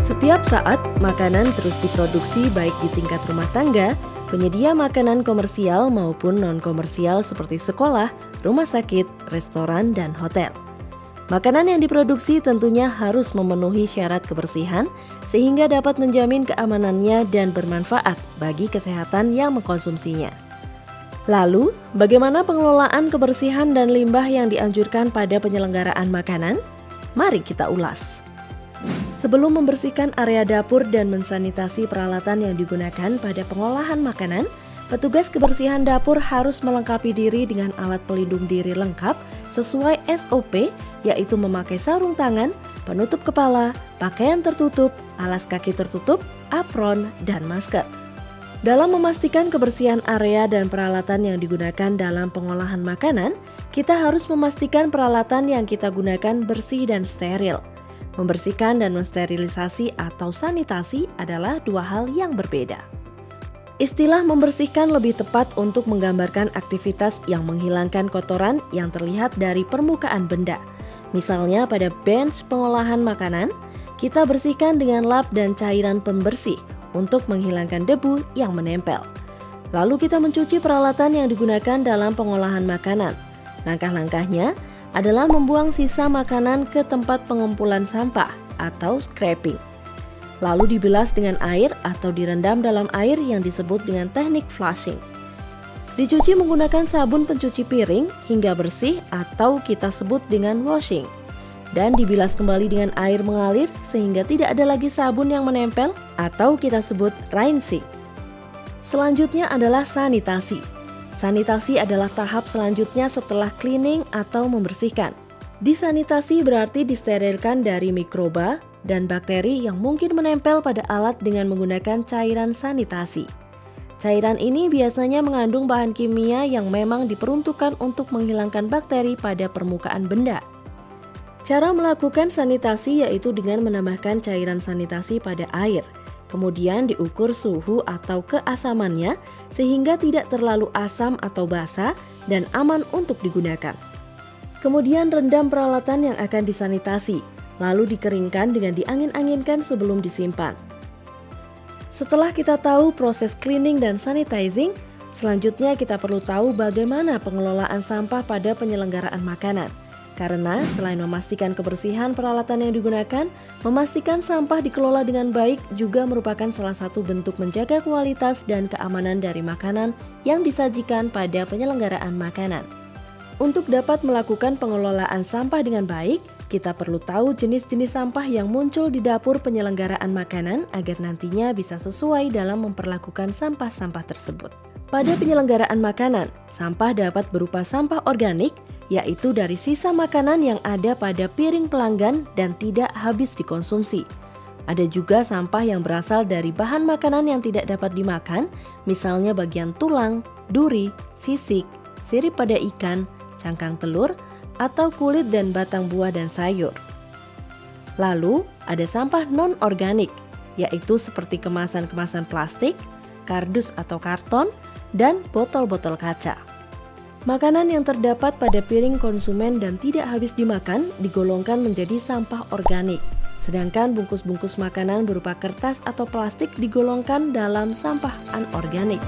Setiap saat, makanan terus diproduksi baik di tingkat rumah tangga, penyedia makanan komersial maupun non-komersial seperti sekolah, rumah sakit, restoran, dan hotel. Makanan yang diproduksi tentunya harus memenuhi syarat kebersihan sehingga dapat menjamin keamanannya dan bermanfaat bagi kesehatan yang mengkonsumsinya. Lalu, bagaimana pengelolaan kebersihan dan limbah yang dianjurkan pada penyelenggaraan makanan? Mari kita ulas. Sebelum membersihkan area dapur dan mensanitasi peralatan yang digunakan pada pengolahan makanan, petugas kebersihan dapur harus melengkapi diri dengan alat pelindung diri lengkap sesuai SOP, yaitu memakai sarung tangan, penutup kepala, pakaian tertutup, alas kaki tertutup, apron, dan masker. Dalam memastikan kebersihan area dan peralatan yang digunakan dalam pengolahan makanan, kita harus memastikan peralatan yang kita gunakan bersih dan steril. Membersihkan dan mensterilisasi atau sanitasi adalah dua hal yang berbeda. Istilah membersihkan lebih tepat untuk menggambarkan aktivitas yang menghilangkan kotoran yang terlihat dari permukaan benda. Misalnya pada bench pengolahan makanan, kita bersihkan dengan lap dan cairan pembersih untuk menghilangkan debu yang menempel. Lalu kita mencuci peralatan yang digunakan dalam pengolahan makanan. Langkah-langkahnya adalah membuang sisa makanan ke tempat pengumpulan sampah atau scraping. Lalu dibilas dengan air atau direndam dalam air yang disebut dengan teknik flushing. Dicuci menggunakan sabun pencuci piring hingga bersih atau kita sebut dengan washing. Dan dibilas kembali dengan air mengalir sehingga tidak ada lagi sabun yang menempel atau kita sebut rinsing. Selanjutnya adalah sanitasi. Sanitasi adalah tahap selanjutnya setelah cleaning atau membersihkan. Disanitasi berarti disterilkan dari mikroba dan bakteri yang mungkin menempel pada alat dengan menggunakan cairan sanitasi. Cairan ini biasanya mengandung bahan kimia yang memang diperuntukkan untuk menghilangkan bakteri pada permukaan benda. Cara melakukan sanitasi yaitu dengan menambahkan cairan sanitasi pada air. Kemudian diukur suhu atau keasamannya sehingga tidak terlalu asam atau basa dan aman untuk digunakan. Kemudian rendam peralatan yang akan disanitasi, lalu dikeringkan dengan diangin-anginkan sebelum disimpan. Setelah kita tahu proses cleaning dan sanitizing, selanjutnya kita perlu tahu bagaimana pengelolaan sampah pada penyelenggaraan makanan. Karena selain memastikan kebersihan peralatan yang digunakan, memastikan sampah dikelola dengan baik juga merupakan salah satu bentuk menjaga kualitas dan keamanan dari makanan yang disajikan pada penyelenggaraan makanan. Untuk dapat melakukan pengelolaan sampah dengan baik, kita perlu tahu jenis-jenis sampah yang muncul di dapur penyelenggaraan makanan agar nantinya bisa sesuai dalam memperlakukan sampah-sampah tersebut. Pada penyelenggaraan makanan, sampah dapat berupa sampah organik, yaitu dari sisa makanan yang ada pada piring pelanggan dan tidak habis dikonsumsi. Ada juga sampah yang berasal dari bahan makanan yang tidak dapat dimakan, misalnya bagian tulang, duri, sisik, sirip pada ikan, cangkang telur, atau kulit dan batang buah dan sayur. Lalu, ada sampah non-organik, yaitu seperti kemasan-kemasan plastik, kardus atau karton, dan botol-botol kaca. Makanan yang terdapat pada piring konsumen dan tidak habis dimakan digolongkan menjadi sampah organik, sedangkan bungkus-bungkus makanan berupa kertas atau plastik digolongkan dalam sampah anorganik.